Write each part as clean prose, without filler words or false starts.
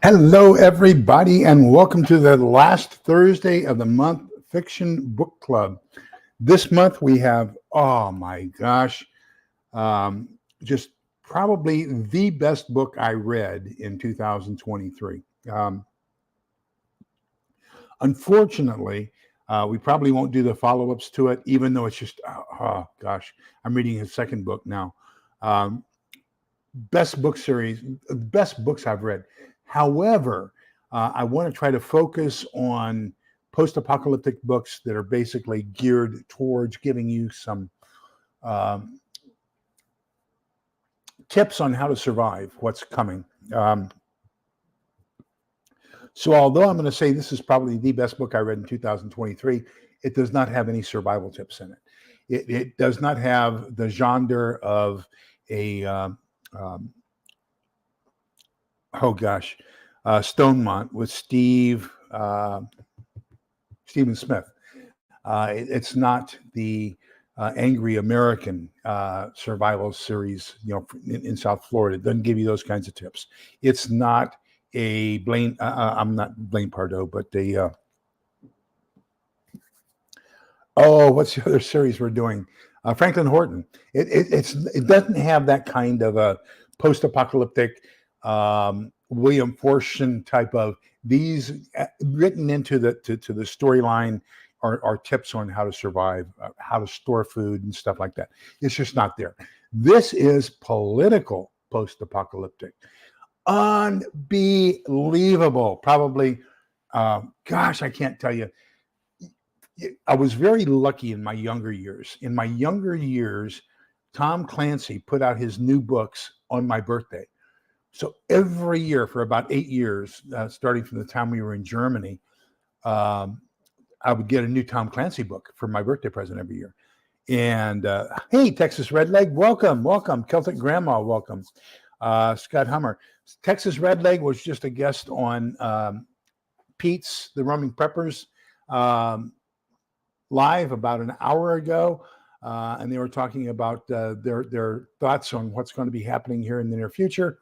Hello, everybody, and welcome to the last Thursday of the month Fiction Book Club. This month we have, oh my gosh, um, just probably the best book I read in 2023. Unfortunately, we probably won't do the follow ups to it, even though it's just, oh gosh, I'm reading his second book now. Um, Best book series, best books I've read. However, I want to try to focus on post-apocalyptic books that are basically geared towards giving you some um, tips on how to survive what's coming. Um, so, although I'm going to say this is probably the best book I read in 2023, it does not have any survival tips in it. It does not have the genre of a oh gosh, Stonemont with Stephen Smith. It's not the angry American survival series, in South Florida. It doesn't give you those kinds of tips. It's not a Blaine. I'm not Blaine Pardoe, but what's the other series we're doing? Franklin Horton. It doesn't have that kind of a post-apocalyptic William Forstchen type of these written into the to the storyline are tips on how to survive, how to store food and stuff like that. It's just not there. This is political post-apocalyptic, unbelievable. Probably, gosh, I can't tell you. I was very lucky in my younger years. In my younger years, Tom Clancy put out his new books on my birthday. So every year for about 8 years, starting from the time we were in Germany, um, I would get a new Tom Clancy book for my birthday present every year. And hey, Texas Redleg, welcome, welcome. Celtic Grandma, welcome. Scott Hummer. Texas Redleg was just a guest on Pete's, the Roaming Preppers, live about an hour ago. And they were talking about their thoughts on what's going to be happening here in the near future.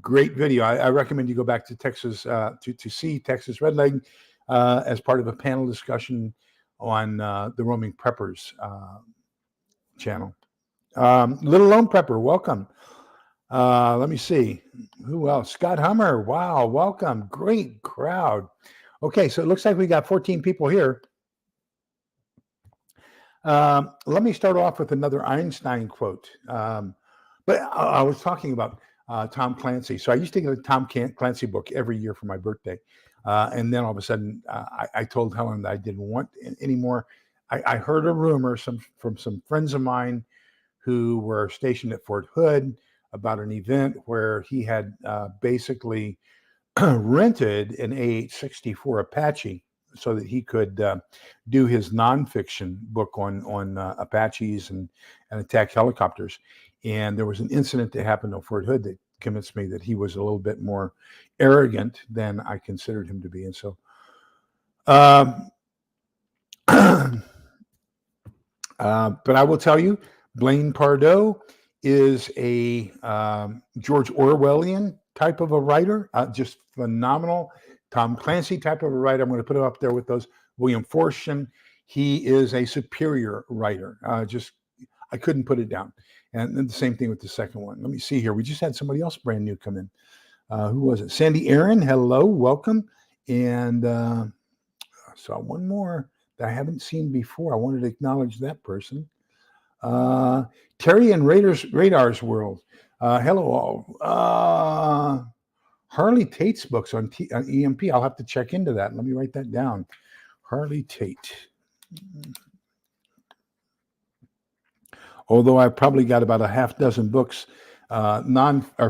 Great video. I recommend you go back to Texas to see Texas Redleg as part of a panel discussion on the Roaming Preppers channel. Little Lone Prepper, welcome. Let me see. Who else? Scott Hummer. Wow, welcome. Great crowd. Okay, so it looks like we got 14 people here. Let me start off with another Einstein quote. But I was talking about Tom Clancy. So I used to get a Tom Clancy book every year for my birthday. And then all of a sudden, I told Helen that I didn't want anymore. I heard a rumor from some friends of mine who were stationed at Fort Hood about an event where he had basically rented an AH-64 Apache so that he could do his nonfiction book on Apaches and attack helicopters. And there was an incident that happened on Fort Hood that convinced me that he was a little bit more arrogant than I considered him to be. And so, but I will tell you, Blaine Pardoe is a George Orwellian type of a writer, just phenomenal. Tom Clancy type of a writer. I'm going to put him up there with those. William Forstchen, he is a superior writer. I couldn't put it down. And then the same thing with the second one. Let me see here. We just had somebody else brand new come in. Who was it? Sandy Aaron. Hello, welcome. And I saw one more that I haven't seen before. I wanted to acknowledge that person. Terry and Radar's World. Hello all. Harley Tate's books on EMP. I'll have to check into that. Let me write that down. Harley Tate. Although I've probably got about a half dozen books,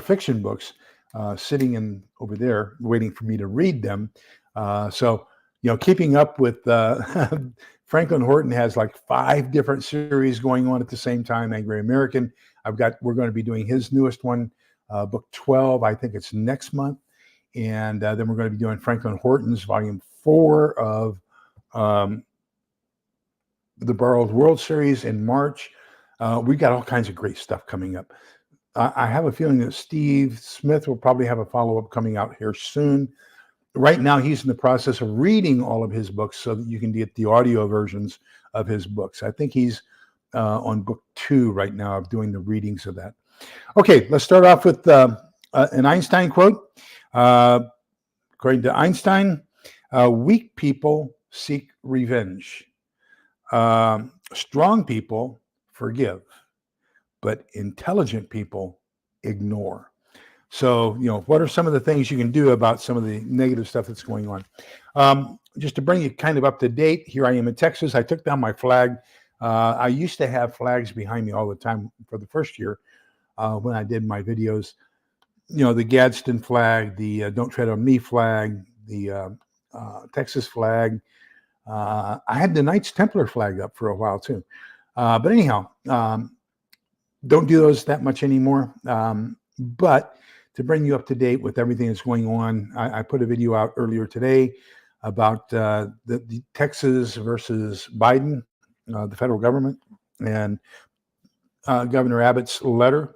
fiction books, sitting over there waiting for me to read them. So, keeping up with Franklin Horton has like 5 different series going on at the same time. Angry American. We're going to be doing his newest one, book 12. I think it's next month. And then we're going to be doing Franklin Horton's volume 4 of the Borrowed World series in March. We got all kinds of great stuff coming up. I have a feeling that Steve Smith will probably have a follow-up coming out here soon. Right now, he's in the process of reading all of his books so that you can get the audio versions of his books. I think he's on book 2 right now of doing the readings of that. Okay, let's start off with an Einstein quote. According to Einstein, weak people seek revenge. Strong people forgive, but intelligent people ignore. So, what are some of the things you can do about some of the negative stuff that's going on? Just to bring you kind of up to date, here I am in Texas. I took down my flag. I used to have flags behind me all the time for the first year when I did my videos. The Gadsden flag, the Don't Tread on Me flag, the Texas flag. I had the Knights Templar flag up for a while too. But anyhow, don't do those that much anymore. But to bring you up to date with everything that's going on, I put a video out earlier today about the Texas versus Biden, the federal government, and Governor Abbott's letter.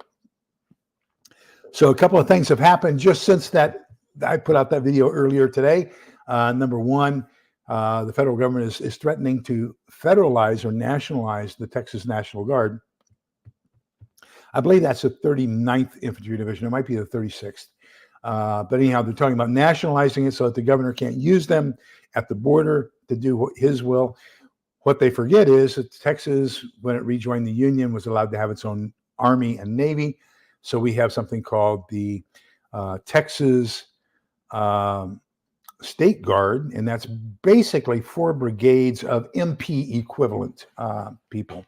So a couple of things have happened just since that I put out that video earlier today. Number one, the federal government is threatening to federalize or nationalize the Texas National Guard. I believe that's the 39th Infantry Division. It might be the 36th. But anyhow, they're talking about nationalizing it so that the governor can't use them at the border to do his will. What they forget is that Texas, when it rejoined the Union, was allowed to have its own Army and Navy. So we have something called the Texas State Guard, and that's basically 4 brigades of MP equivalent people.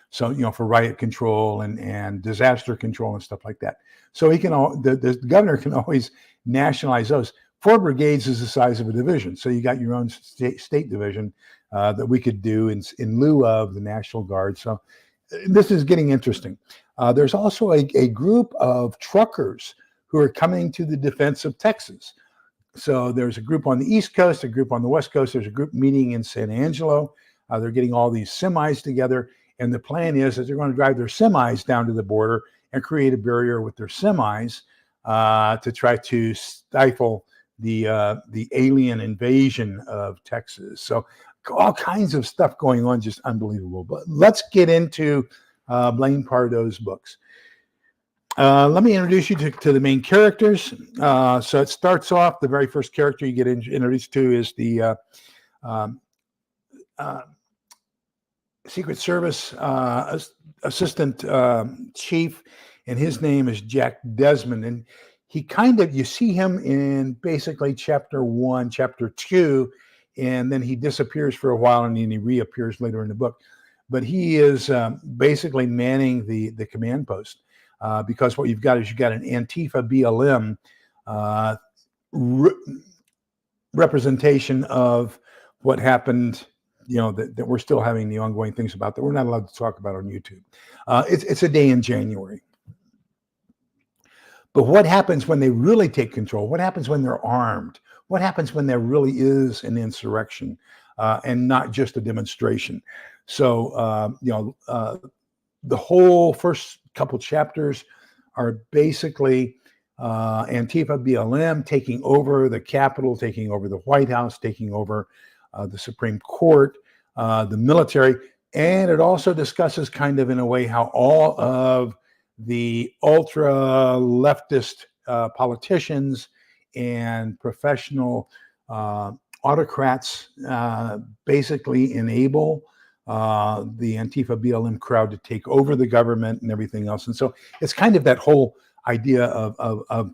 So, for riot control and disaster control and stuff like that. So he can, the governor can always nationalize those. 4 brigades is the size of a division. So you got your own state division that we could do in lieu of the National Guard. So this is getting interesting. There's also a group of truckers who are coming to the defense of Texas. So there's a group on the East Coast, a group on the West Coast. There's a group meeting in San Angelo. They're getting all these semis together. And the plan is that they're going to drive their semis down to the border and create a barrier with their semis to try to stifle the alien invasion of Texas. So all kinds of stuff going on, just unbelievable. But let's get into Blaine Pardoe's books. Let me introduce you to the main characters. So it starts off, the very first character you get introduced to is the Secret Service assistant chief, and his name is Jack Desmond. And he you see him in basically chapter 1, chapter 2, and then he disappears for a while and then he reappears later in the book. But he is basically manning the command post because what you've got is an Antifa BLM representation of what happened, that we're still having the ongoing things about that we're not allowed to talk about on YouTube. It's a day in January. But what happens when they really take control? What happens when they're armed? What happens when there really is an insurrection and not just a demonstration? So, the whole first couple chapters are basically Antifa BLM taking over the Capitol, taking over the White House, taking over the Supreme Court, the military, and it also discusses kind of in a way how all of the ultra leftist politicians and professional autocrats basically enable the Antifa BLM crowd to take over the government and everything else. And so it's kind of that whole idea of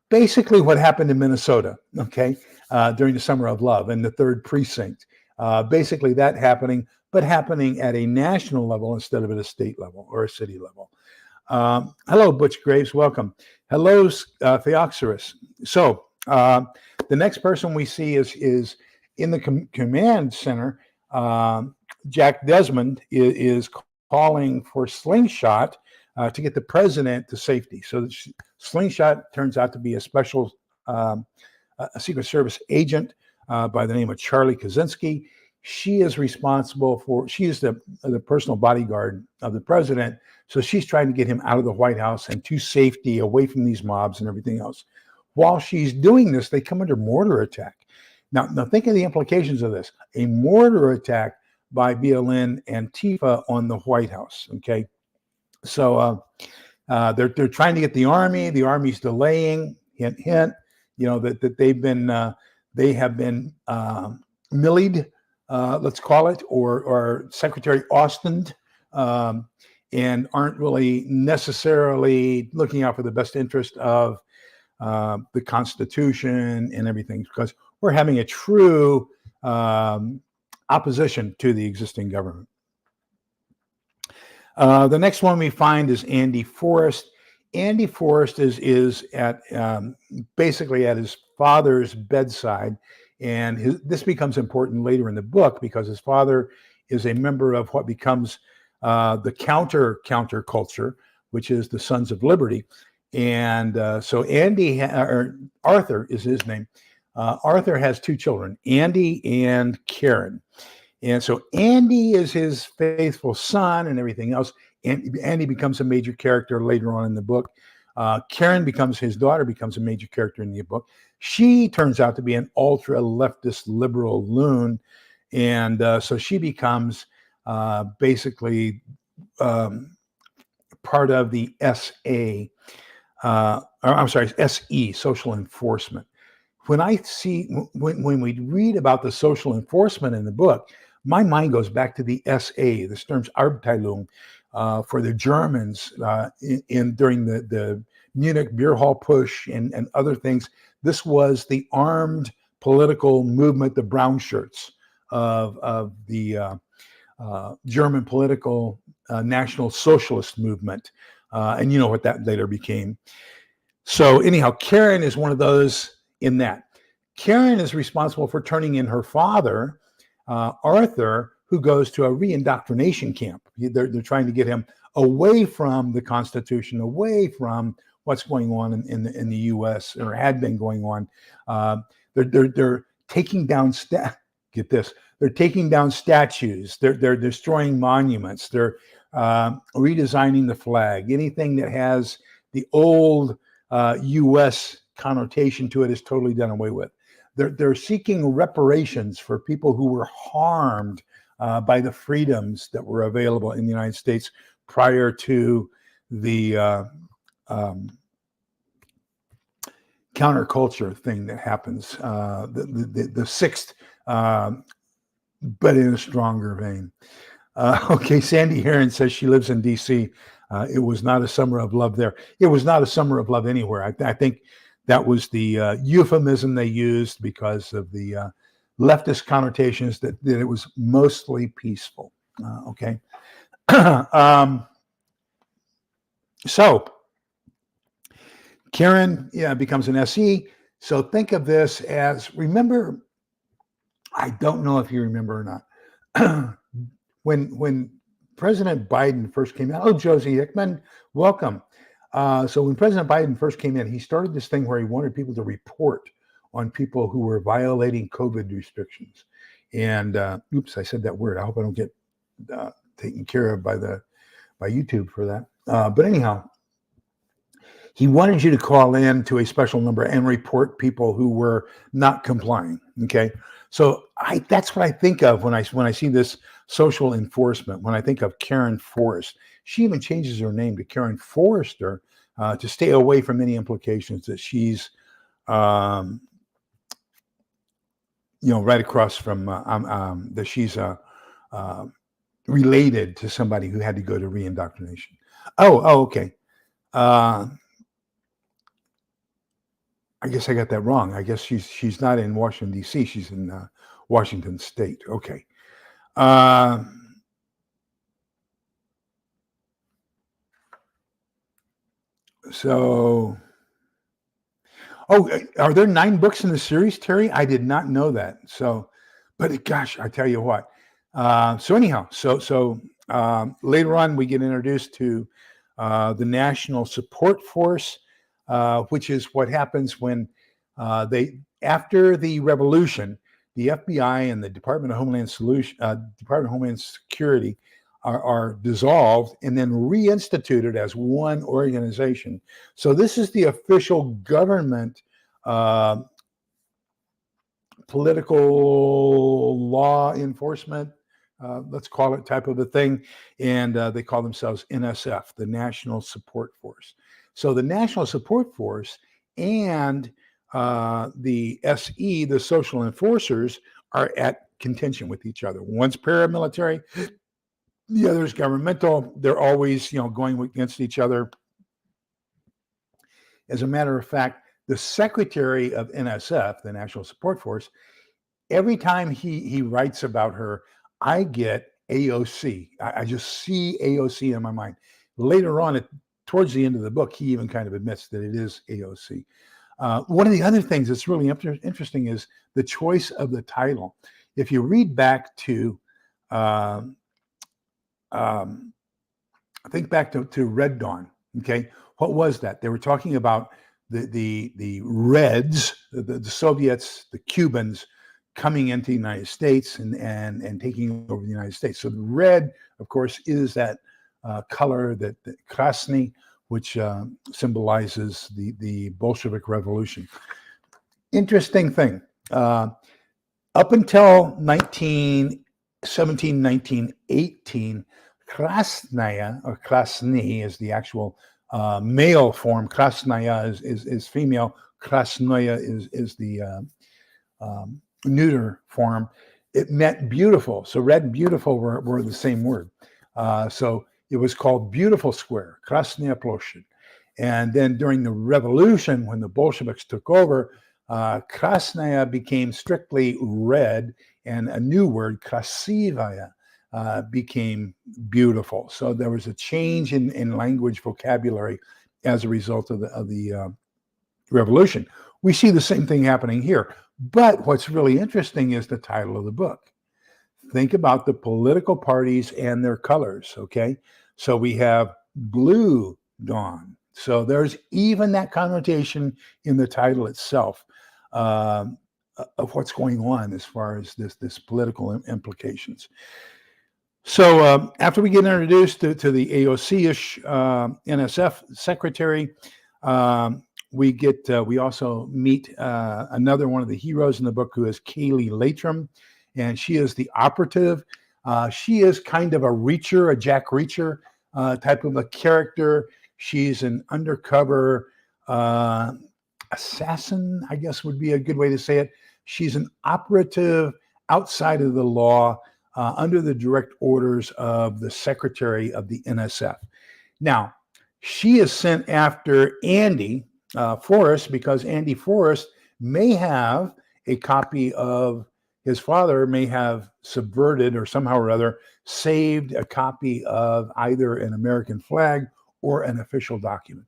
basically what happened in Minnesota, during the Summer of Love and the 3rd Precinct. Basically that happening, but happening at a national level instead of at a state level or a city level. Hello, Butch Graves. Welcome. Hello, Theoxerus. So the next person we see is in the command center. Jack Desmond is calling for Slingshot to get the president to safety. So Slingshot turns out to be a special a Secret Service agent by the name of Charlie Kaczynski. she is responsible for, she is the personal bodyguard of the president. So she's trying to get him out of the White House and to safety, away from these mobs and everything else. While she's doing this, they come under mortar attack. Now think of the implications of this. A mortar attack by BLN and Antifa on the White House, okay? So they're trying to get the army. The army's delaying, hint, hint, that they have been millied, let's call it, or Secretary Austined, and aren't really necessarily looking out for the best interest of the Constitution and everything, because we're having a true opposition to the existing government. The next one we find is Andy Forrest. Andy Forrest is at basically at his father's bedside, and this becomes important later in the book because his father is a member of what becomes the counterculture, which is the Sons of Liberty. And so Arthur is his name. Arthur has two children, Andy and Karen. And so Andy is his faithful son and everything else. And Andy becomes a major character later on in the book. Karen his daughter becomes a major character in the book. She turns out to be an ultra leftist liberal loon. And so she becomes basically part of the SE, social enforcement. When we read about the social enforcement in the book, my mind goes back to the SA, the Sturmabteilung, for the Germans during the Munich beer hall push and other things. This was the armed political movement, the brown shirts of the German political National Socialist movement. And you know what that later became. So anyhow, Karen is one of those in that. Karen is responsible for turning in her father, Arthur, who goes to a reindoctrination camp. They're trying to get him away from the Constitution, away from what's going on in the U.S. or had been going on. They're taking down get this. They're taking down statues. They're destroying monuments. They're redesigning the flag. Anything that has the old U.S. connotation to it is totally done away with. They're seeking reparations for people who were harmed by the freedoms that were available in the United States prior to the counterculture thing that happens, the sixth, but in a stronger vein. Okay, Sandy Heron says she lives in D.C. It was not a summer of love there. It was not a summer of love anywhere. I think that was the euphemism they used because of the leftist connotations that it was mostly peaceful. Okay. So Karen becomes an SE. So think of this as, remember, I don't know if you remember or not, when President Biden first came out, Josie Hickman, welcome. So when President Biden first came in, he started this thing where he wanted people to report on people who were violating COVID restrictions. And oops, I said that word. I hope I don't get taken care of by YouTube for that. But anyhow, he wanted you to call in to a special number and report people who were not complying. Okay, so that's what I think of when I see this social enforcement. When I think of Karen Forrest, she even changes her name to Karen Forrester to stay away from any implications that she's, right across from that she's related to somebody who had to go to reindoctrination. Oh, okay. I guess I got that wrong. I guess she's not in Washington, D.C. She's in Washington State. Okay. So, are there 9 books in the series, Terry? I did not know that. So, but gosh, I tell you what. So anyhow, so later on we get introduced to the National Support Force, which is what happens when after the revolution, the FBI and the Department of Homeland Security are dissolved and then reinstituted as one organization. So this is the official government political law enforcement, let's call it, type of a thing. And they call themselves NSF, the National Support Force. So the National Support Force and the SE, the social enforcers, are at contention with each other. One's paramilitary, the other's governmental. They're always, going against each other. As a matter of fact, the secretary of NSF, the National Support Force, every time he writes about her, I get AOC. I just see AOC in my mind. Later on, towards the end of the book, he even kind of admits that it is AOC. One of the other things that's really interesting is the choice of the title. If you read back to, think back to Red Dawn, okay? What was that? They were talking about the Reds, the Soviets, the Cubans coming into the United States and taking over the United States. So the red, of course, is that color, that krasny, which symbolizes the Bolshevik Revolution. Interesting thing. Up until 1917, 1918, krasnaya, or krasny, is the actual male form. Krasnaya is female. Krasnoya is the neuter form. It meant beautiful. So red and beautiful were the same word. So it was called Beautiful Square, Krasnaya Ploshchad. And then during the revolution, when the Bolsheviks took over, Krasnaya became strictly red, and a new word, Krasivaya, became beautiful. So there was a change in language vocabulary as a result of the revolution. We see the same thing happening here. But what's really interesting is the title of the book. Think about the political parties and their colors, okay? So we have Blue Dawn. So there's even that connotation in the title itself of what's going on as far as this political implications. So after we get introduced to the AOC-ish NSF secretary, we also meet another one of the heroes in the book, who is Kaylee Latrim, and she is the operative. She is kind of a Reacher, a Jack Reacher type of a character. She's an undercover assassin, I guess would be a good way to say it. She's an operative outside of the law, under the direct orders of the secretary of the NSF. Now, she is sent after Andy Forrest, because Andy Forrest may have a copy of, his father may have subverted or somehow or other saved a copy of either an American flag or an official document.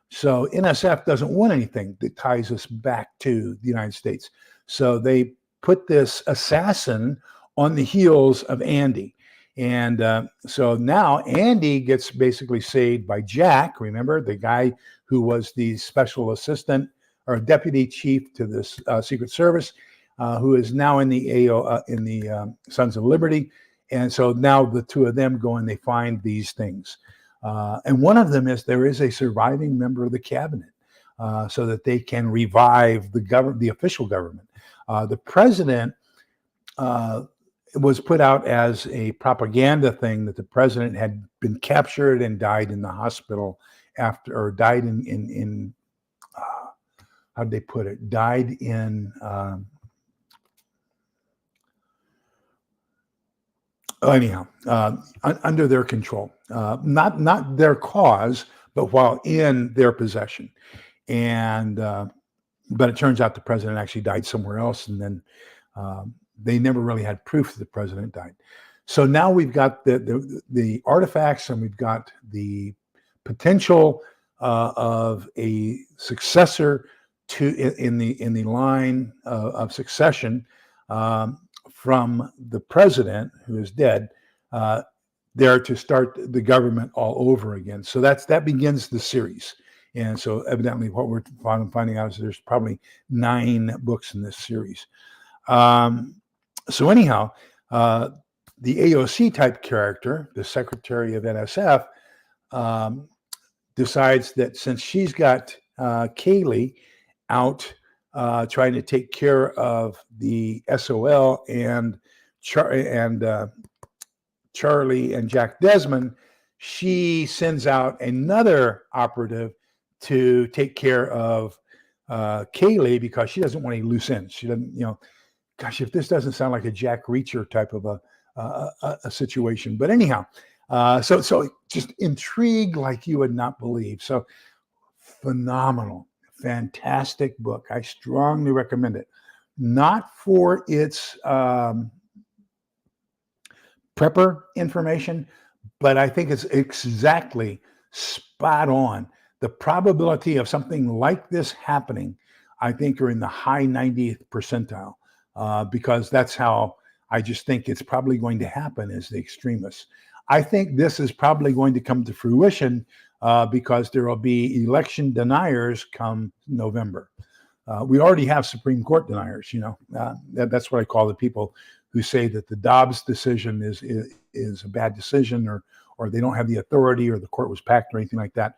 So NSF doesn't want anything that ties us back to the United States. So they put this assassin on the heels of Andy. And so now Andy gets basically saved by Jack, remember, the guy who was the special assistant or deputy chief to this Secret Service, who is now in the Sons of Liberty. And so now the two of them go and they find these things. And one of them is there is a surviving member of the cabinet, so that they can revive the official government. The president was put out as a propaganda thing, that the president had been captured and died in the hospital after, or died in how'd they put it? Died in under their control, not their cause, but while in their possession. And but it turns out the president actually died somewhere else, and then they never really had proof that the president died. So now we've got the artifacts, and we've got the potential of a successor in the line of succession from the president, who is dead, there to start the government all over again. So that begins the series. And so evidently what we're finding out is there's probably 9 books in this series. So anyhow, the AOC type character, the Secretary of NSF, decides that since she's got Kaylee out trying to take care of the SOL and Charlie and Jack Desmond, she sends out another operative to take care of Kaylee because she doesn't want any loose ends. She doesn't, gosh, if this doesn't sound like a Jack Reacher type of a situation. But anyhow, so just intrigued like you would not believe. So phenomenal, fantastic book. I strongly recommend it. Not for its prepper information, but I think it's exactly spot on. The probability of something like this happening, I think, are in the high 90th percentile, because that's how I just think it's probably going to happen as the extremists. I think this is probably going to come to fruition because there will be election deniers come November. We already have Supreme Court deniers, that's what I call the people who say that the Dobbs decision is a bad decision, or they don't have the authority, or the court was packed, or anything like that.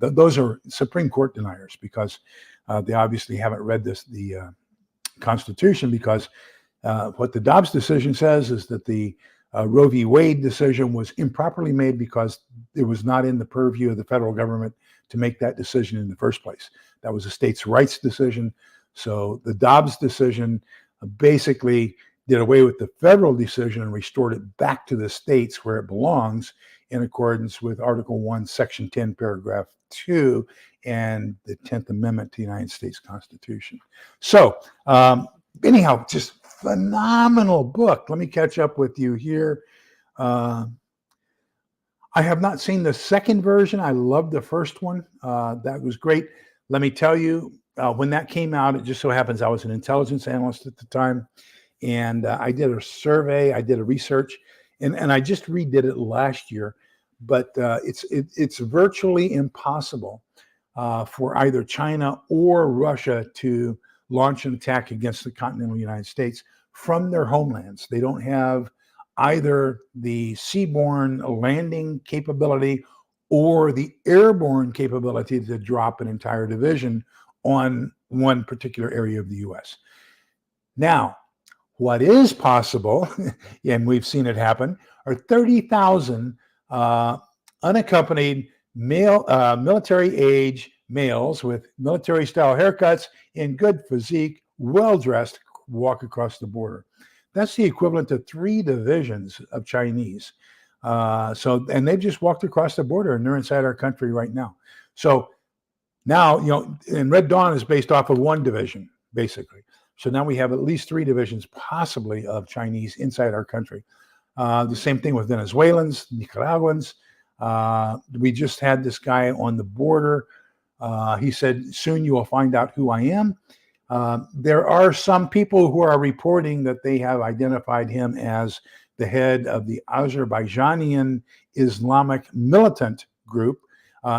Those are Supreme Court deniers because they obviously haven't read the Constitution, because what the Dobbs decision says is that the Roe v. Wade decision was improperly made because it was not in the purview of the federal government to make that decision in the first place. That was a states' rights decision. So the Dobbs decision basically did away with the federal decision and restored it back to the states where it belongs, in accordance with Article 1, Section 10, Paragraph 2, and the 10th Amendment to the United States Constitution. So anyhow, just phenomenal book. Let me catch up with you here. I have not seen the second version. I loved the first one. That was great. Let me tell you, when that came out, it just so happens I was an intelligence analyst at the time, and I did a survey, I did a research, and I just redid it last year. But it's virtually impossible for either China or Russia to launch an attack against the continental United States from their homelands. They don't have either the seaborne landing capability or the airborne capability to drop an entire division on one particular area of the U.S. Now, what is possible, and we've seen it happen, are 30,000 unaccompanied male, military-age males with military-style haircuts and good physique, well-dressed, walk across the border. That's the equivalent to 3 divisions of Chinese. And they've just walked across the border, and they're inside our country right now. So now, and Red Dawn is based off of 1 division, basically. So now we have at least 3 divisions, possibly, of Chinese inside our country. The same thing with Venezuelans, Nicaraguans. We just had this guy on the border. He said, soon you will find out who I am. There are some people who are reporting that they have identified him as the head of the Azerbaijani Islamic militant group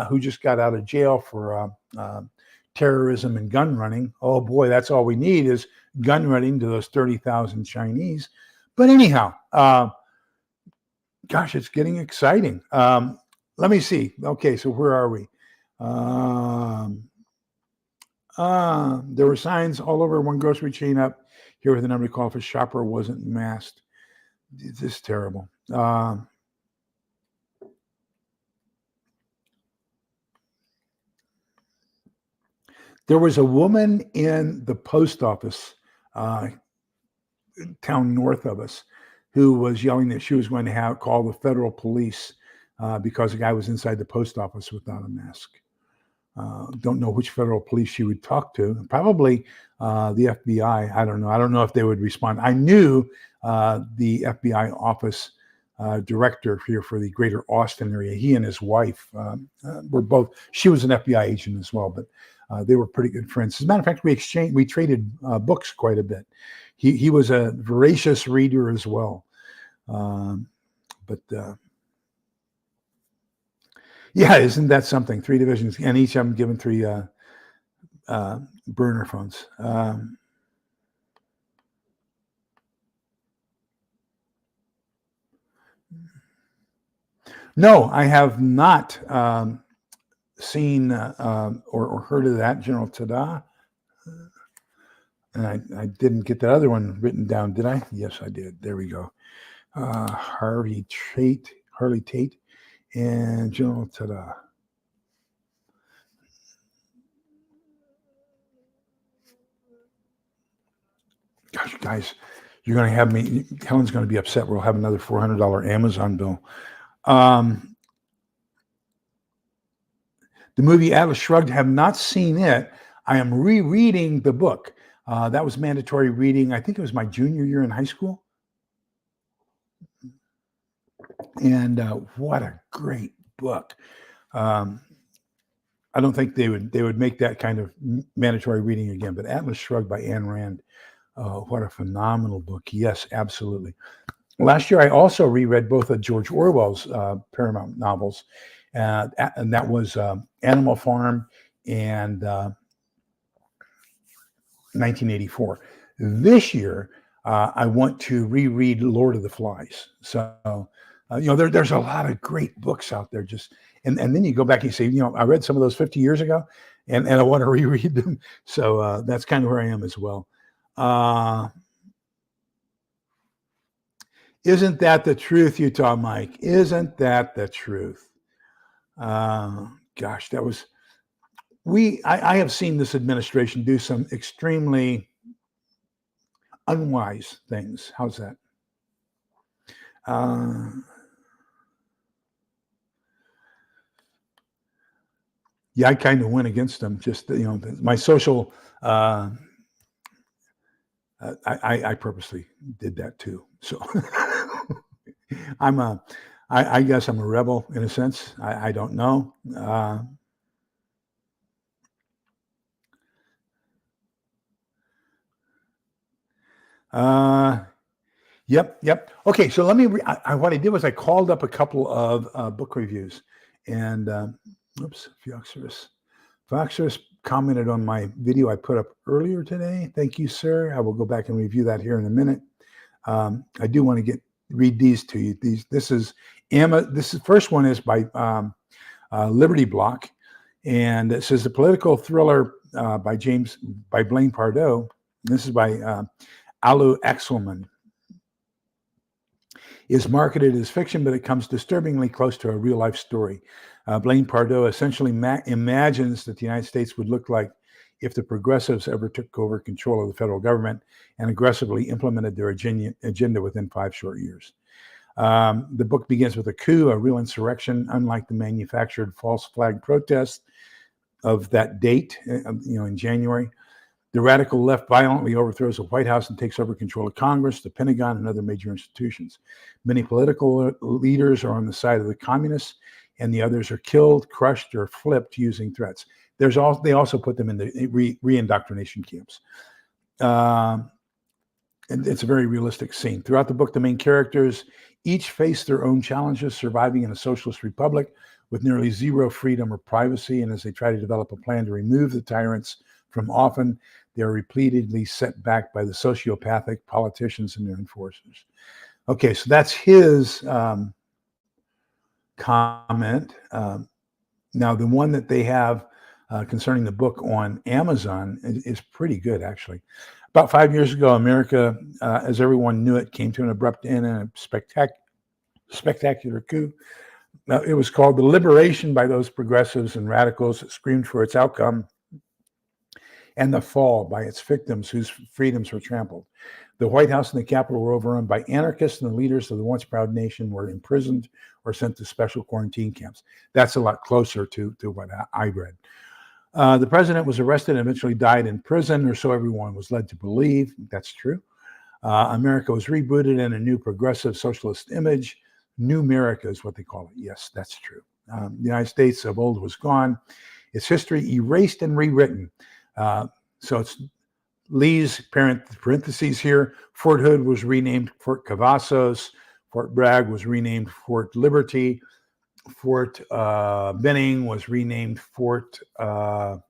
who just got out of jail for terrorism and gun running. Oh boy, that's all we need is gun running to those 30,000 Chinese. But anyhow, gosh, it's getting exciting. Let me see. Okay, so where are we? There were signs all over one grocery chain up here with a number to call if a shopper wasn't masked. It's just terrible. There was a woman in the post office town north of us who was yelling that she was going to call the federal police because a guy was inside the post office without a mask. Don't know which federal police she would talk to. Probably the FBI. I don't know. I don't know if they would respond. I knew the FBI office director here for the greater Austin area. He and his wife were both, she was an FBI agent as well, but they were pretty good friends. As a matter of fact, we traded books quite a bit. He was a voracious reader as well. Yeah, isn't that something? 3 divisions, and each of them given 3 burner phones. No, I have not seen or heard of that, General Tada. And I didn't get that other one written down, did I? Yes, I did. There we go. Harley Tate, and General Tada. Gosh, guys, you're going to have me. Helen's going to be upset. We'll have another $400 Amazon bill. The movie Atlas Shrugged, have not seen it. I am rereading the book. That was mandatory reading. I think it was my junior year in high school. And what a great book. I don't think they would make that kind of mandatory reading again, but Atlas Shrugged by Ayn Rand. What a phenomenal book. Yes, absolutely. Last year, I also reread both of George Orwell's Paramount novels, and that was Animal Farm and 1984. This year, I want to reread Lord of the Flies. So, there's a lot of great books out there. And then you go back and you say, I read some of those 50 years ago, and I want to reread them. So that's kind of where I am as well. Isn't that the truth, Utah Mike? Isn't that the truth? Gosh, that was I have seen this administration do some extremely unwise things. How's that? Yeah, I kind of went against them. Just my social. I purposely did that too. So I guess I'm a rebel in a sense. I don't know. Yep. Okay, so let me. What I did was I called up a couple of book reviews, and Foxerus commented on my video I put up earlier today. Thank you, sir. I will go back and review that here in a minute. I do want to read these to you. This first one is by Liberty Block, and it says the political thriller by Blaine Pardoe. This is by Alu Axelman. Is marketed as fiction, but it comes disturbingly close to a real-life story. Blaine Pardoe essentially imagines that the United States would look like if the progressives ever took over control of the federal government and aggressively implemented their agenda within 5 short years. The book begins with a coup, a real insurrection, unlike the manufactured false flag protests of that date, in January. The radical left violently overthrows the White House and takes over control of Congress, the Pentagon, and other major institutions. Many political leaders are on the side of the communists, and the others are killed, crushed, or flipped using threats. They also put them in the re-indoctrination camps. And it's a very realistic scene. Throughout the book, the main characters each face their own challenges, surviving in a socialist republic with nearly zero freedom or privacy. And as they try to develop a plan to remove the tyrants from often, they are repeatedly set back by the sociopathic politicians and their enforcers. Okay, so that's his comment. Now, the one that they have concerning the book on Amazon is pretty good, actually. About 5 years ago, America, as everyone knew it, came to an abrupt end in a spectacular coup. Now, it was called the liberation by those progressives and radicals that screamed for its outcome, and the fall by its victims whose freedoms were trampled. The White House and the Capitol were overrun by anarchists, and the leaders of the once proud nation were imprisoned or sent to special quarantine camps. That's a lot closer to what I read. The president was arrested and eventually died in prison, or so everyone was led to believe. That's true. America was rebooted in a new progressive socialist image. New America is what they call it. Yes, that's true. The United States of old was gone. Its history erased and rewritten. So it's Lee's parentheses here. Fort Hood was renamed Fort Cavazos. Fort Bragg was renamed Fort Liberty. Fort Benning was renamed Fort the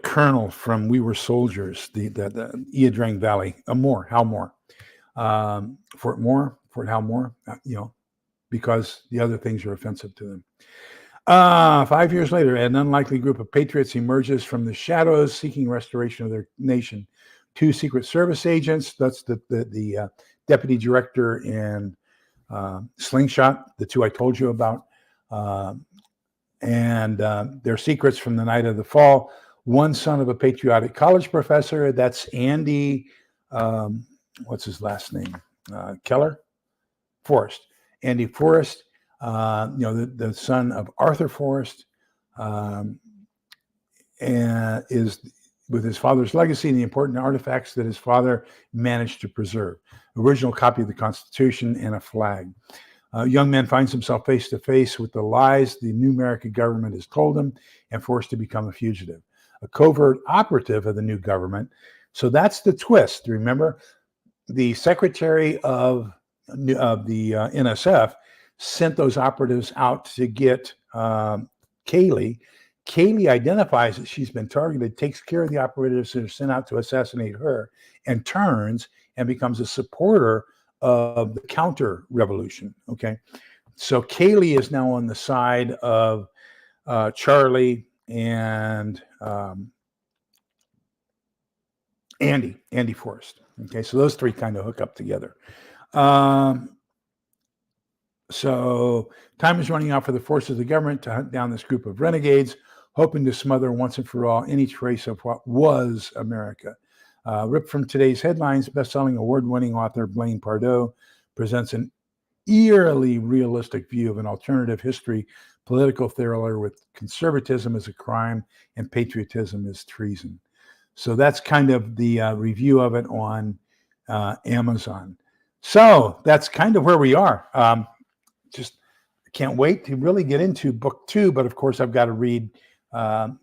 Colonel from We Were Soldiers, the Eadrang Valley. Hal Moore. Fort Fort Hal Moore, because the other things are offensive to them. 5 years later, an unlikely group of patriots emerges from the shadows seeking restoration of their nation. 2 Secret Service agents, that's the deputy director and Slingshot, the 2 I told you about, and their secrets from the night of the fall. 1 son of a patriotic college professor, that's Andy, what's his last name? Keller? Forrest. Andy Forrest, the son of Arthur Forrest, and is with his father's legacy and the important artifacts that his father managed to preserve. Original copy of the Constitution and a flag. Young man finds himself face to face with the lies the new American government has told him and forced to become a fugitive. A covert operative of the new government. So that's the twist. Remember, the secretary of the NSF sent those operatives out to get Kaylee. Kaylee identifies that she's been targeted, takes care of the operatives that are sent out to assassinate her, and turns and becomes a supporter of the counter revolution. Okay, so Kaylee is now on the side of Charlie and Andy Forrest. Okay, so those 3 kind of hook up together. So time is running out for the forces of the government to hunt down this group of renegades, hoping to smother once and for all any trace of what was America. Ripped from today's headlines, best-selling award-winning author Blaine Pardoe presents an eerily realistic view of an alternative history political thriller with conservatism as a crime and patriotism as treason. So that's kind of the review of it on Amazon. So that's kind of where we are. Just can't wait to really get into book 2, but of course I've got to read the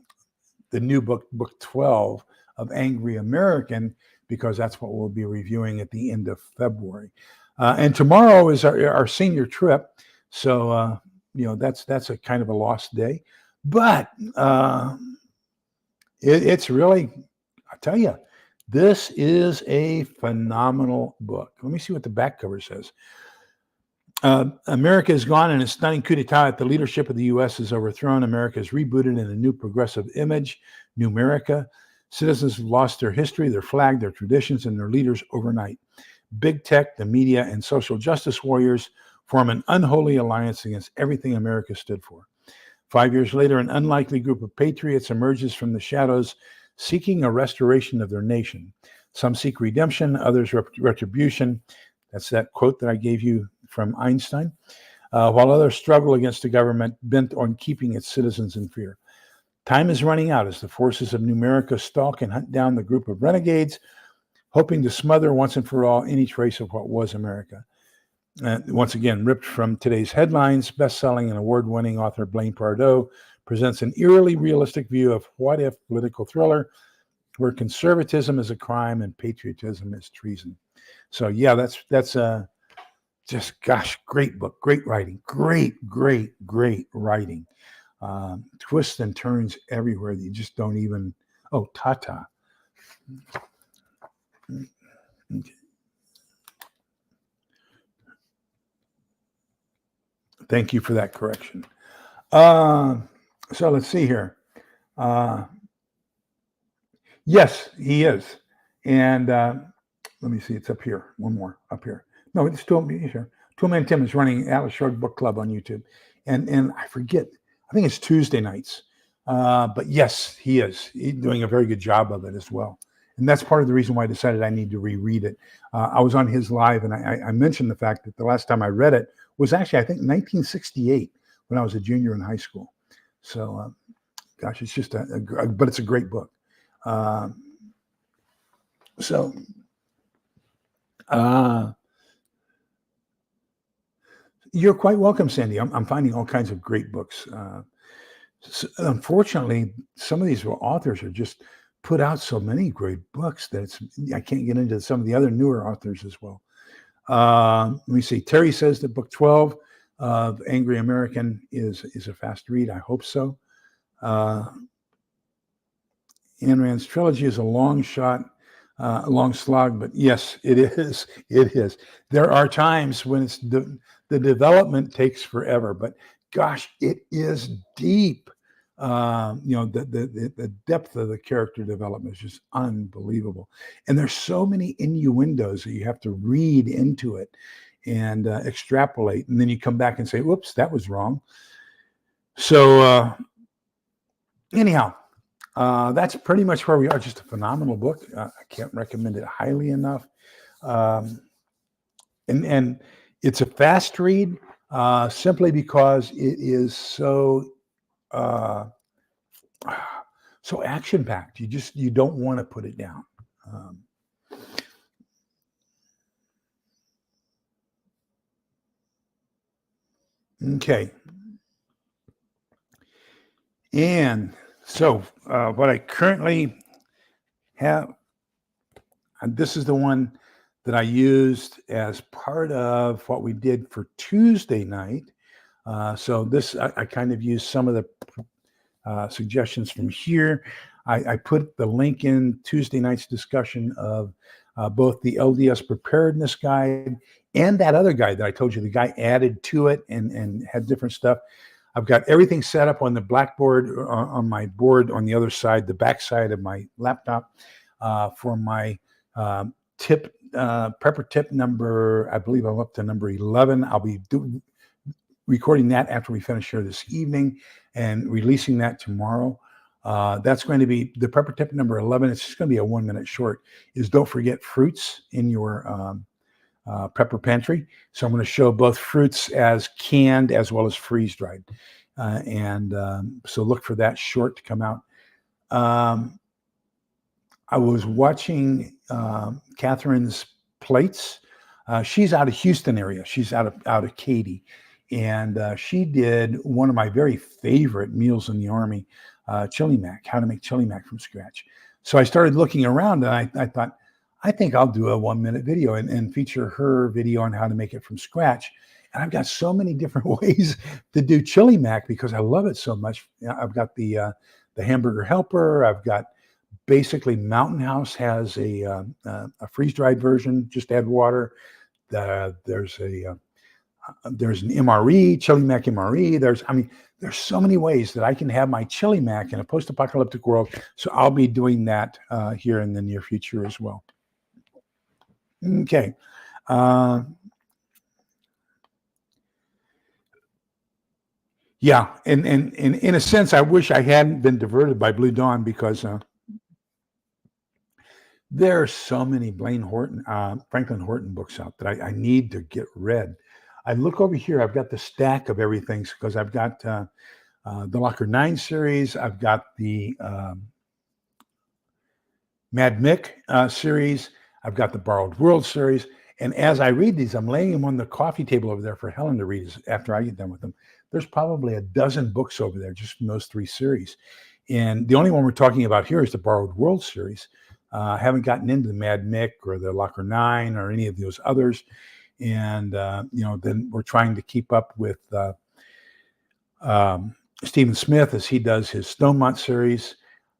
new book 12 of Angry American, because that's what we'll be reviewing at the end of February. And tomorrow is our senior trip, so that's a kind of a lost day, but it's really, I tell you, this is a phenomenal book. Let me see what the back cover says. America is gone in a stunning coup d'etat at the leadership of the U.S. is overthrown. America is rebooted in a new progressive image, New America. Citizens have lost their history, their flag, their traditions, and their leaders overnight. Big tech, the media, and social justice warriors form an unholy alliance against everything America stood for. 5 years later, an unlikely group of patriots emerges from the shadows, seeking a restoration of their nation. Some seek redemption, others retribution. That's that quote that I gave you from Einstein. While others struggle against a government bent on keeping its citizens in fear. Time is running out as the forces of New America stalk and hunt down the group of renegades, hoping to smother once and for all any trace of what was America. Once again, ripped from today's headlines, best-selling and award-winning author Blaine Pardoe presents an eerily realistic view of what-if political thriller where conservatism is a crime and patriotism is treason. So yeah, that's just, gosh, great book, great writing, great writing. Twists and turns everywhere that you just don't even, Tata. Okay. Thank you for that correction. So let's see here. Yes, he is. And let me see, it's up here. One more up here. No, it's still here. Toolman Tim is running Atlas Shrugged Book Club on YouTube. And I forget, I think it's Tuesday nights. But yes, he is. He's doing a very good job of it as well. And that's part of the reason why I decided I need to reread it. I was on his live, and I mentioned the fact that the last time I read it was actually, I think, 1968 when I was a junior in high school. So, gosh, it's just but it's a great book. You're quite welcome, Sandy. I'm finding all kinds of great books. Unfortunately, some of these authors are just put out so many great books that I can't get into some of the other newer authors as well. Let me see. Terry says that book 12 of Angry American is a fast read. I hope so. Ayn Rand's trilogy is a long shot. a long slog, but yes, it is. It is. There are times when the development takes forever, but gosh, it is deep. The depth of the character development is just unbelievable, and there's so many innuendos that you have to read into it and extrapolate, and then you come back and say, "Whoops, that was wrong." So anyhow. That's pretty much where we are. Just a phenomenal book. I can't recommend it highly enough. And it's a fast read simply because it is so so action packed. You don't want to put it down. Okay. And so what I currently have, and this is the one that I used as part of what we did for Tuesday night. So this, I kind of used some of the suggestions from here. I put the link in Tuesday night's discussion of both the LDS preparedness guide and that other guide that I told you, the guy added to it and had different stuff. I've got everything set up on the blackboard on my board on the other side, the back side of my laptop for my prepper tip number. I believe I'm up to number 11. I'll be recording that after we finish here this evening and releasing that tomorrow. That's going to be the prepper tip number 11. It's just going to be a 1 minute short. Is don't forget fruits in your prepper pantry. So I'm going to show both fruits as canned as well as freeze dried. So look for that short to come out. I was watching Catherine's plates. She's out of Houston area. She's out of Katy. And she did one of my very favorite meals in the Army, chili mac, how to make chili mac from scratch. So I started looking around and I thought, I think I'll do a 1 minute video and feature her video on how to make it from scratch. And I've got so many different ways to do chili mac because I love it so much. I've got the hamburger helper. I've got basically Mountain House has a freeze-dried version. Just add water. There's an MRE, chili mac MRE. There's so many ways that I can have my chili mac in a post-apocalyptic world. So I'll be doing that here in the near future as well. Okay. Yeah, and in a sense, I wish I hadn't been diverted by Blue Dawn because there are so many Blaine Horton, Franklin Horton books out that I need to get read. I look over here. I've got the stack of everything because I've got the Locker 9 series. I've got the Mad Mick series. I've got the Borrowed World series. And as I read these, I'm laying them on the coffee table over there for Helen to read after I get done with them. There's probably a dozen books over there just from those 3 series. And the only one we're talking about here is the Borrowed World series. I haven't gotten into the Mad Mick or the Locker 9 or any of those others. And, then we're trying to keep up with Stephen Smith as he does his Stonemont series.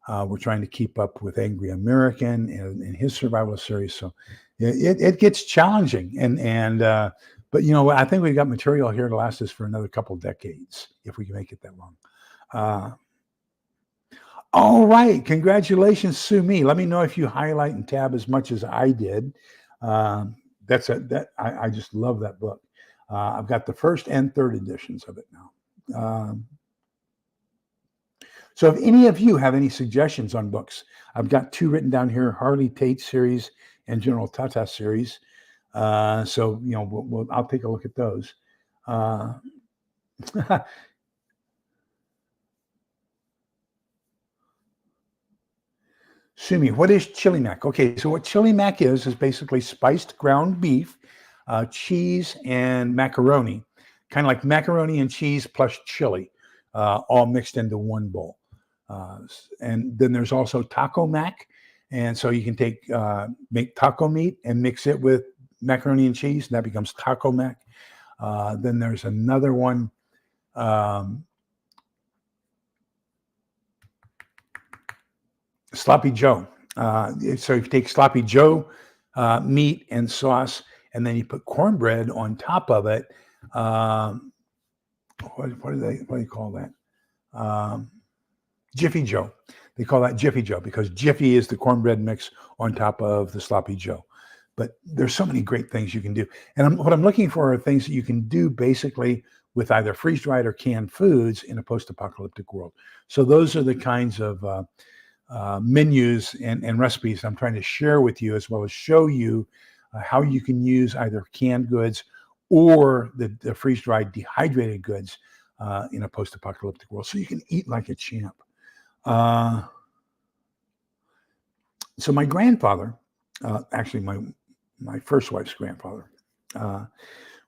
We're trying to keep up with Angry American and his survival series. So it gets challenging. But I think we've got material here to last us for another couple decades if we can make it that long. All right. Congratulations, Sue Me. Let me know if you highlight and tab as much as I did. I just love that book. I've got the first and third editions of it now. So if any of you have any suggestions on books, I've got 2 written down here, Harley Tate series and General Tata series. I'll take a look at those. Sumi, what is chili mac? Okay, so what chili mac is basically spiced ground beef, cheese, and macaroni, kind of like macaroni and cheese plus chili, all mixed into one bowl. And then there's also taco mac. And so you can make taco meat and mix it with macaroni and cheese, and that becomes taco mac. Then there's another one. Sloppy Joe. So if you take sloppy Joe meat and sauce, and then you put cornbread on top of it. What do you call that? Jiffy Joe. They call that Jiffy Joe because Jiffy is the cornbread mix on top of the sloppy Joe. But there's so many great things you can do. And what I'm looking for are things that you can do basically with either freeze-dried or canned foods in a post-apocalyptic world. So those are the kinds of menus and recipes I'm trying to share with you, as well as show you how you can use either canned goods or the freeze-dried dehydrated goods in a post-apocalyptic world, so you can eat like a champ. So my grandfather, actually my first wife's grandfather,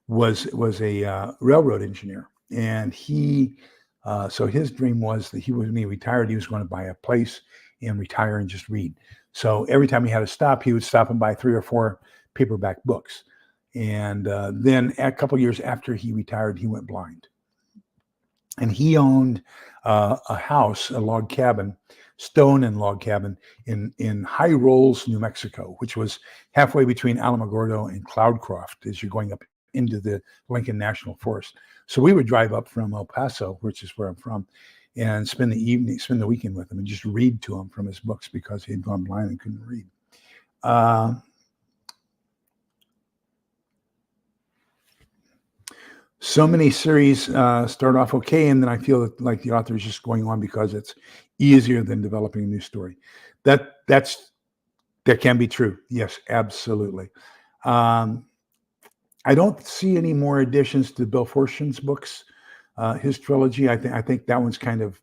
was a railroad engineer, and so his dream was that when he retired, he was going to buy a place and retire and just read. So every time he had to stop, he would stop and buy 3 or 4 paperback books. And then a couple of years after he retired, he went blind. And he owned a house, a log cabin, stone and log cabin in High Rolls, New Mexico, which was halfway between Alamogordo and Cloudcroft as you're going up into the Lincoln National Forest. So we would drive up from El Paso, which is where I'm from, and spend the weekend with him and just read to him from his books because he had gone blind and couldn't read. So many series start off okay, and then I feel like the author is just going on because it's easier than developing a new story. That can be true. Yes, absolutely. I don't see any more additions to Bill Forshane's books, his trilogy. I think that one's kind of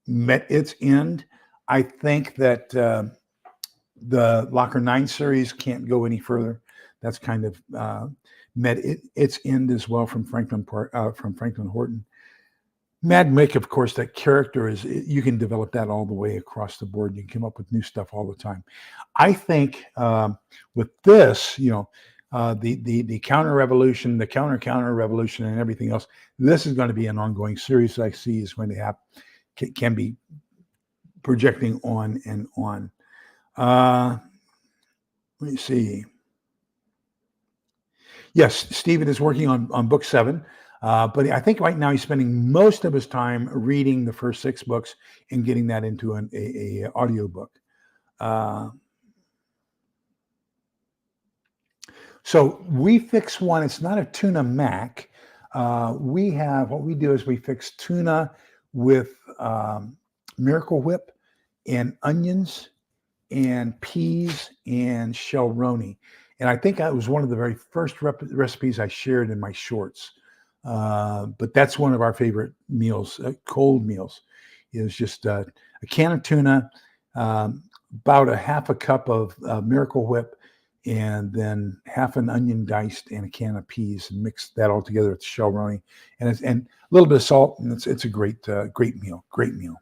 met its end. I think that the Locker 9 series can't go any further. That's kind of met its end as well from Franklin Horton. Mad Mick, of course, that character you can develop that all the way across the board. You can come up with new stuff all the time. I think with this, the counter revolution, the counter revolution, and everything else, this is going to be an ongoing series that I see is going to can be projecting on and on. Let me see. Yes, Stephen is working on book 7, but I think right now he's spending most of his time reading the first 6 books and getting that into an audiobook. So we fix one. It's not a tuna mac. What we do is we fix tuna with Miracle Whip and onions and peas and shellroni. And I think that was one of the very first recipes I shared in my shorts. But that's one of our favorite meals, cold meals. It was just a can of tuna, about a half a cup of Miracle Whip, and then half an onion diced and a can of peas, and mix that all together with shellroni and a little bit of salt. And it's a great meal. Great meal.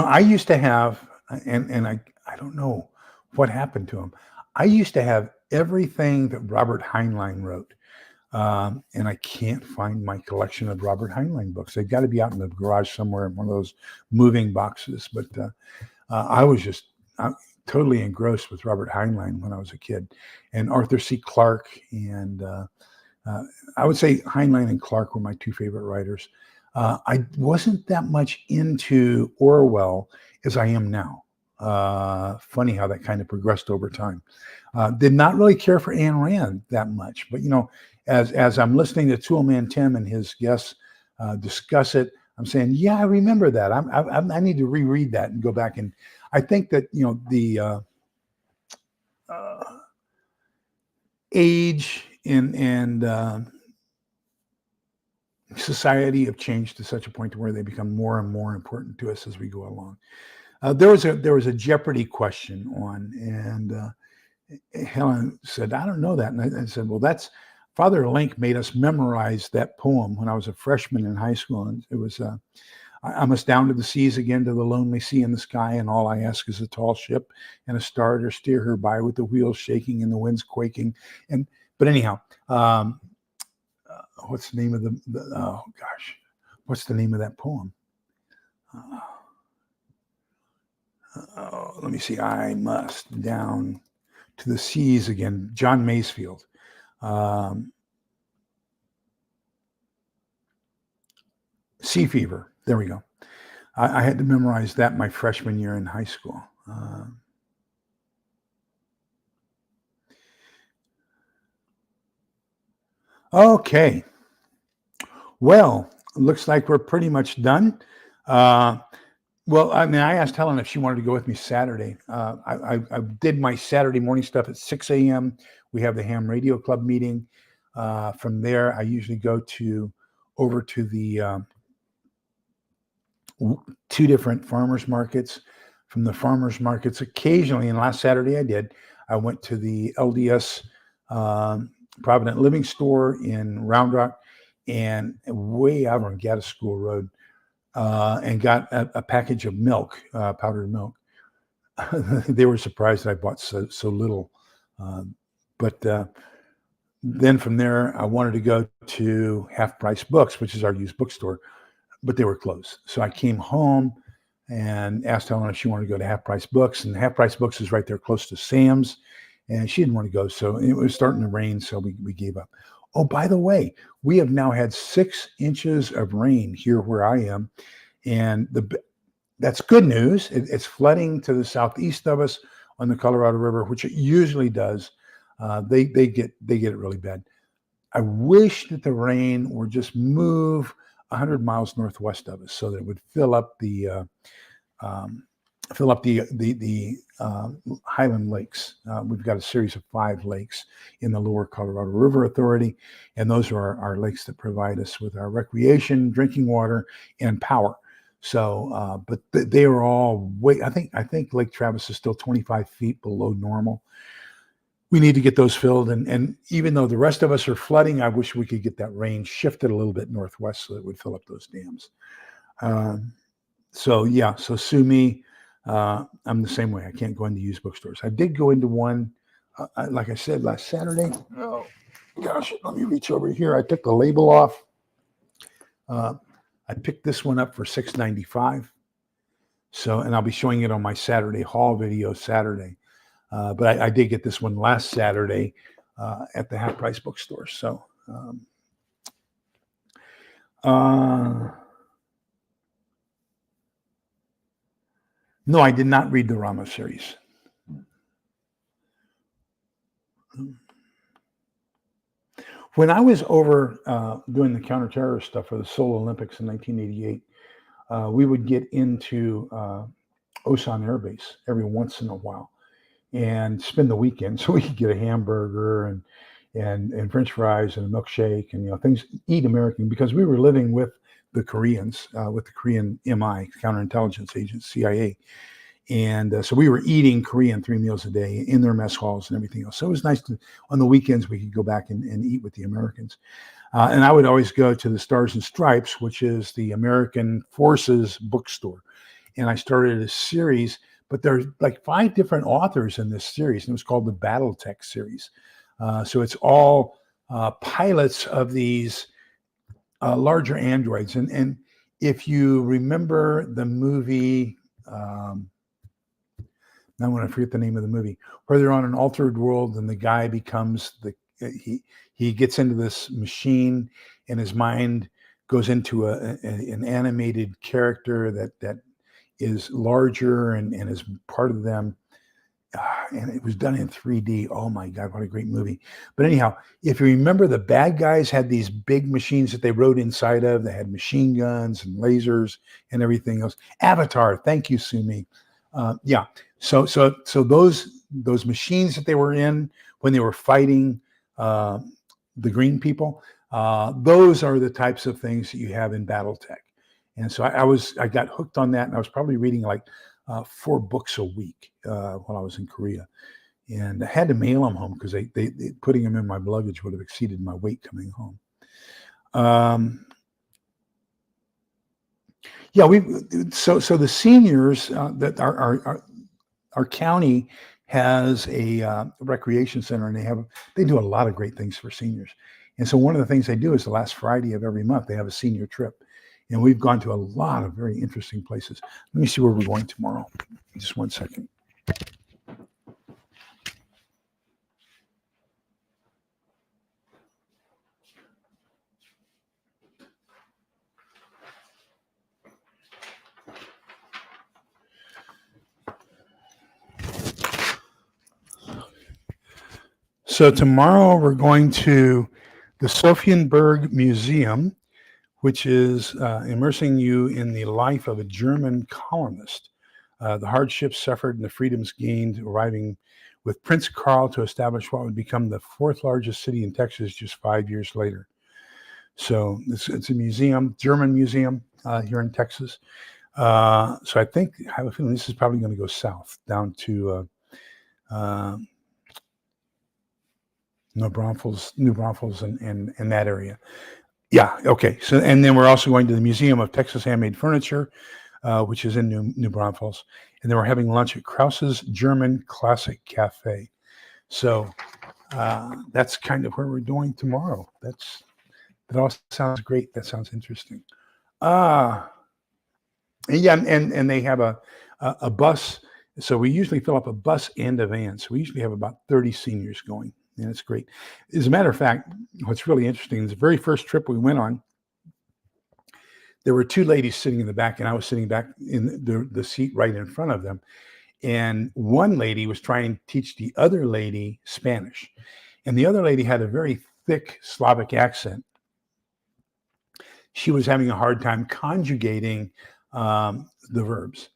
I used to have, and I don't know what happened to him. I used to have everything that Robert Heinlein wrote. And I can't find my collection of Robert Heinlein books. They've got to be out in the garage somewhere in one of those moving boxes. But I was just totally engrossed with Robert Heinlein when I was a kid, and Arthur C. Clarke. And I would say Heinlein and Clarke were my 2 favorite writers. I wasn't that much into Orwell as I am now. Funny how that kind of progressed over time. Did not really care for Ayn Rand that much, but as I'm listening to Toolman Tim and his guests discuss it, I'm saying, yeah, I remember that. I need to reread that and go back. And I think that the age and society have changed to such a point to where they become more and more important to us as we go along. There was a Jeopardy question on, and Helen said, I don't know that. And I said, well, that's Father Link made us memorize that poem when I was a freshman in high school. And it was, I must down to the seas again, to the lonely sea in the sky, and all I ask is a tall ship and a star to steer her by, with the wheels shaking and the winds quaking. But anyhow, what's the name of oh gosh, what's the name of that poem? Let me see. I must down to the seas again. John Masefield. Sea Fever. There we go. I had to memorize that my freshman year in high school. Okay. Well, looks like we're pretty much done. Well, I mean, I asked Helen if she wanted to go with me Saturday. I did my Saturday morning stuff at 6 a.m. We have the Ham Radio Club meeting. From there, I usually go over to the 2 different farmers markets. From the farmers markets, occasionally, and last Saturday I went to the LDS Provident Living Store in Round Rock, and way out on Gaddis School Road, and got a package of milk, powdered milk. They were surprised that I bought so little. But then from there, I wanted to go to Half Price Books, which is our used bookstore, but they were closed. So I came home and asked Helen if she wanted to go to Half Price Books, and Half Price Books is right there close to Sam's, and she didn't want to go. So it was starting to rain, so we gave up. Oh, by the way, we have now had 6 inches of rain here where I am, and that's good news. It's flooding to the southeast of us on the Colorado River, which it usually does. They get it really bad. I wish that the rain would just move 100 miles northwest of us, so that it would fill up the Highland Lakes. We've got a series of 5 lakes in the Lower Colorado River Authority, and those are our lakes that provide us with our recreation, drinking water, and power. So, but they are all I think Lake Travis is still 25 feet below normal. We need to get those filled, and even though the rest of us are flooding, I wish we could get that rain shifted a little bit northwest so that it would fill up those dams. So sue me. I'm the same way. I can't go into used bookstores. I did go into one, like I said, last Saturday. Oh gosh, let me reach over here. I took the label off. I picked this one up for $6.95. So, and I'll be showing it on my Saturday haul video Saturday. But I did get this one last Saturday at the Half Price Bookstore. So, no, I did not read the Rama series. When I was over doing the counterterrorist stuff for the Seoul Olympics in 1988, we would get into Osan Air Base every once in a while and spend the weekend, so we could get a hamburger and French fries and a milkshake and things, eat American, because we were living with the Koreans, with the Korean MI, counterintelligence agents, CIA. And so we were eating Korean 3 meals a day in their mess halls and everything else. So it was nice on the weekends, we could go back and eat with the Americans. And I would always go to the Stars and Stripes, which is the American Forces bookstore. And I started a series, but there's like 5 different authors in this series, and it was called the BattleTech series. So it's all pilots of these larger androids. And if you remember the movie, now when I forget the name of the movie, where they're on an altered world and the guy becomes he gets into this machine and his mind goes into an animated character that is larger and is part of them. And it was done in 3D. Oh my God, what a great movie. But anyhow, if you remember, the bad guys had these big machines that they rode inside of. They had machine guns and lasers and everything else. Avatar, thank you, Sumi. Yeah. So those machines that they were in when they were fighting the green people, those are the types of things that you have in BattleTech. And so I got hooked on that, and I was probably reading like 4 books a week while I was in Korea, and I had to mail them home because they putting them in my luggage would have exceeded my weight coming home. Yeah, so the seniors that our county has a recreation center, and they do a lot of great things for seniors. And so one of the things they do is the last Friday of every month they have a senior trip, and we've gone to a lot of very interesting places. Let me see where we're going tomorrow. Just one second. So tomorrow we're going to the Sophienberg Museum, which is immersing you in the life of a German colonist, the hardships suffered and the freedoms gained, arriving with Prince Karl to establish what would become the fourth largest city in Texas just 5 years later. So it's a museum, German museum here in Texas. So I have a feeling this is probably going to go south down to New Braunfels and that area. Yeah, okay. So, and then we're also going to the Museum of Texas Handmade Furniture, which is in New Braunfels. And then we're having lunch at Krause's German Classic Cafe. So that's kind of where we're going tomorrow. That all sounds great. That sounds interesting. Yeah, and they have a bus. So we usually fill up a bus and a van. So we usually have about 30 seniors going. And it's great. As a matter of fact, what's really interesting is the very first trip we went on, there were two ladies sitting in the back, and I was sitting back in the seat right in front of them. And one lady was trying to teach the other lady Spanish. And the other lady had a very thick Slavic accent. She was having a hard time conjugating the verbs.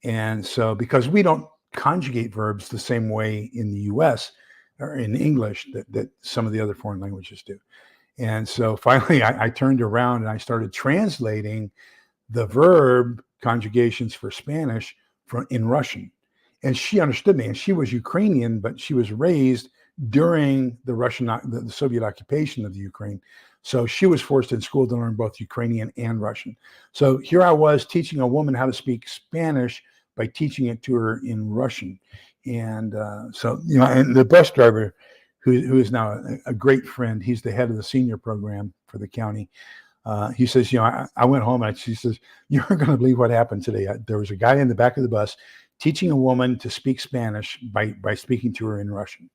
And so because we don't conjugate verbs the same way in the U.S., or in English that some of the other foreign languages do. And so finally I turned around and I started translating the verb conjugations for Spanish in Russian. And she understood me, and she was Ukrainian, but she was raised during the Soviet occupation of the Ukraine. So she was forced in school to learn both Ukrainian and Russian. So here I was teaching a woman how to speak Spanish by teaching it to her in Russian. And so, and the bus driver, who is now a great friend, he's the head of the senior program for the county. He says, I went home and she says, you aren't going to believe what happened today. There was a guy in the back of the bus teaching a woman to speak Spanish by speaking to her in Russian.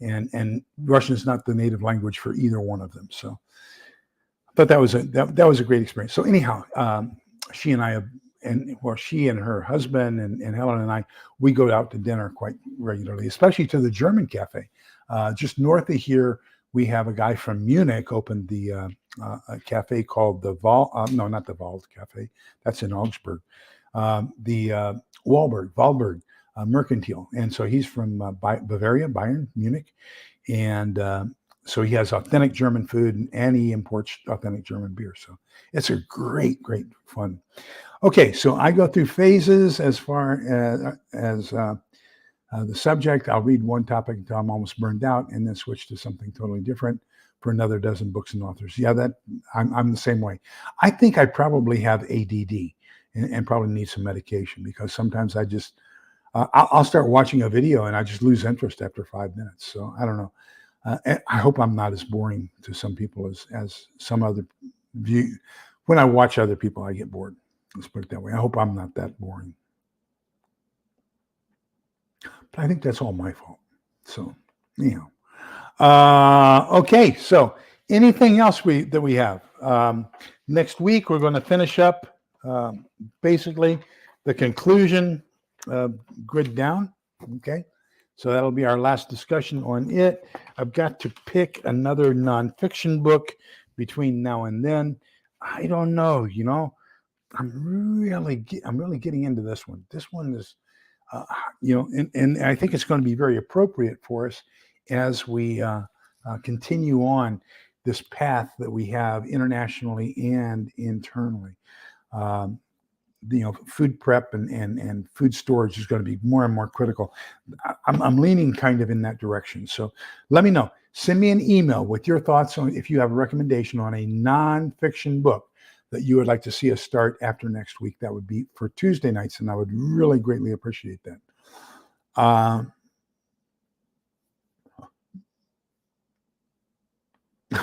And Russian is not the native language for either one of them. So I thought that was a great experience. So anyhow, she and I she and her husband and Helen and I, we go out to dinner quite regularly, especially to the German cafe. Just north of here, we have a guy from Munich opened a cafe called the not the Wald Cafe. That's in Augsburg. The Wahlberg Mercantile. And so he's from Bavaria, Bayern, Munich. And so he has authentic German food and he imports authentic German beer. So it's a great, great fun. Okay, so I go through phases as far as the subject. I'll read one topic until I'm almost burned out and then switch to something totally different for another dozen books and authors. Yeah, I'm the same way. I think I probably have ADD and probably need some medication because sometimes I just, I'll start watching a video and I just lose interest after 5 minutes. So I don't know. I hope I'm not as boring to some people as some other view. When I watch other people, I get bored. Let's put it that way. I hope I'm not that boring. But I think that's all my fault. So, anyhow. Okay, so anything else that we have? Next week, we're going to finish up basically the conclusion grid down. Okay, so that'll be our last discussion on it. I've got to pick another nonfiction book between now and then. I don't know, I'm really getting into this one. This one is, and I think it's going to be very appropriate for us as we continue on this path that we have internationally and internally. Food prep and food storage is going to be more and more critical. I'm leaning kind of in that direction. So let me know. Send me an email with your thoughts on if you have a recommendation on a nonfiction book that you would like to see us start after next week, that would be for Tuesday nights, and I would really greatly appreciate that.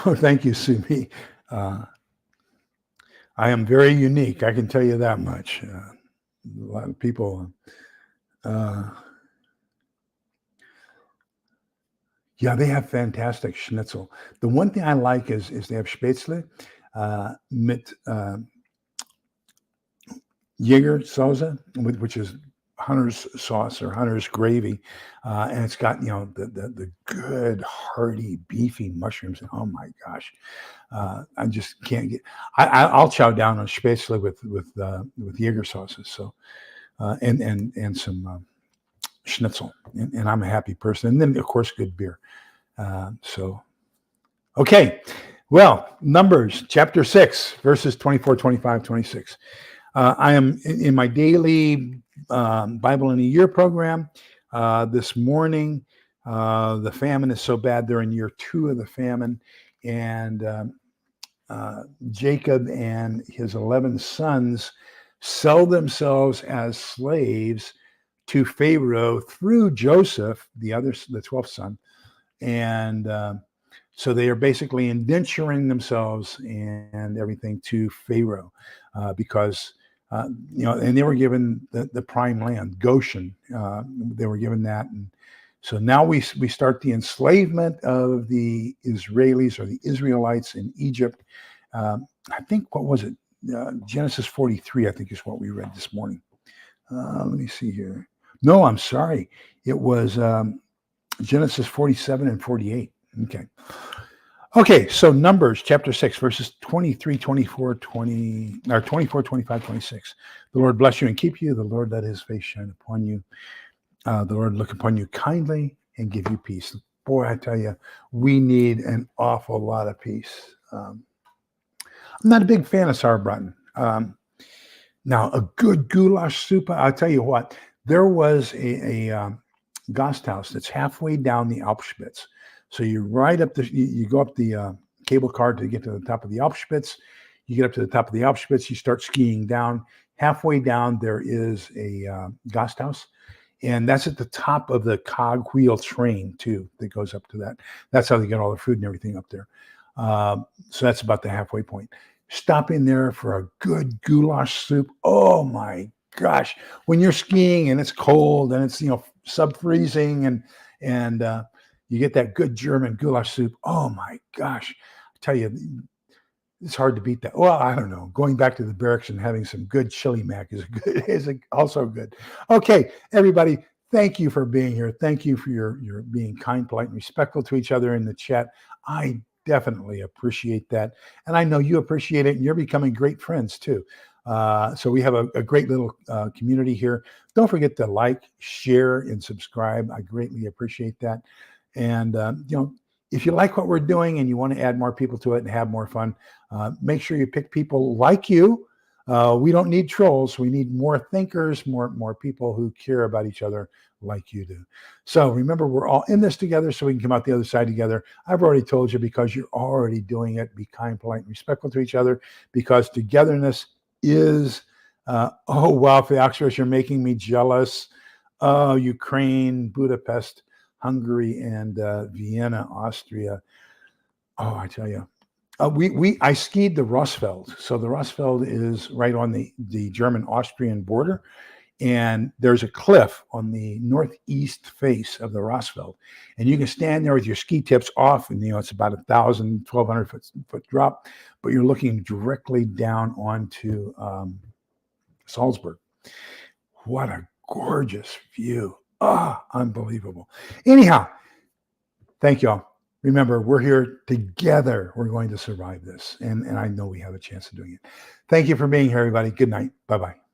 Oh, thank you, Sumi. I am very unique. I can tell you that much. A lot of people. Yeah, they have fantastic schnitzel. The one thing I like is they have spätzle mit Jäger Soße, which is Hunter's sauce or Hunter's gravy, and it's got the good hearty beefy mushrooms. Oh my gosh, I just can't get. I'll chow down on spätzle with Jäger sauces. So and some schnitzel, and I'm a happy person. And then of course good beer. So okay, well, Numbers chapter 6 verses 24, 25, 26. I am in my daily Bible in a Year program. This morning, the famine is so bad, they're in year 2 of the famine. And Jacob and his 11 sons sell themselves as slaves to Pharaoh through Joseph, the 12th son. And so they are basically indenturing themselves and everything to Pharaoh because and they were given the prime land, Goshen. They were given that, and so now we start the enslavement of the Israelis or the Israelites in Egypt. I think, what was it? Genesis 43, I think, is what we read this morning. Let me see here. No, I'm sorry. It was Genesis 47 and 48. Okay, so Numbers chapter 6, verses 23, 24, 20, or 24, 25, 26. The Lord bless you and keep you. The Lord let his face shine upon you. The Lord look upon you kindly and give you peace. Boy, I tell you, we need an awful lot of peace. I'm not a big fan of sauerbraten. Now, a good goulash soup, I'll tell you what, there was a Gasthaus that's halfway down the Alpspitz. So you ride up you go up the cable car to get to the top of the Alpspitz. You get up to the top of the Alpspitz, you start skiing down. Halfway down, there is a Gasthaus, and that's at the top of the cogwheel train too that goes up to that. That's how they get all the food and everything up there. So that's about the halfway point. Stop in there for a good goulash soup. Oh my gosh! When you're skiing and it's cold and it's sub-freezing and you get that good German goulash soup. Oh my gosh! I tell you, it's hard to beat that. Well, I don't know. Going back to the barracks and having some good chili mac is also good. Okay, everybody, thank you for being here. Thank you for your being kind, polite, and respectful to each other in the chat. I definitely appreciate that, and I know you appreciate it, and you're becoming great friends too. So we have a great little community here. Don't forget to like, share, and subscribe. I greatly appreciate that. And if you like what we're doing and you want to add more people to it and have more fun, make sure you pick people like you. We don't need trolls. We need more thinkers, more people who care about each other like you do. So remember, we're all in this together so we can come out the other side together. I've already told you, because you're already doing it. Be kind, polite, and respectful to each other, because togetherness is, oh, wow, for the Oxford, you're making me jealous. Oh, Ukraine, Budapest, Hungary, and Vienna, Austria. Oh, I tell you, I skied the Rossfeld. So the Rossfeld is right on the German-Austrian border, and there's a cliff on the northeast face of the Rossfeld, and you can stand there with your ski tips off, and it's about 1,200 foot drop, but you're looking directly down onto Salzburg. What a gorgeous view. Unbelievable. Anyhow, thank y'all. Remember, we're here together. We're going to survive this. And I know we have a chance of doing it. Thank you for being here, everybody. Good night. Bye-bye.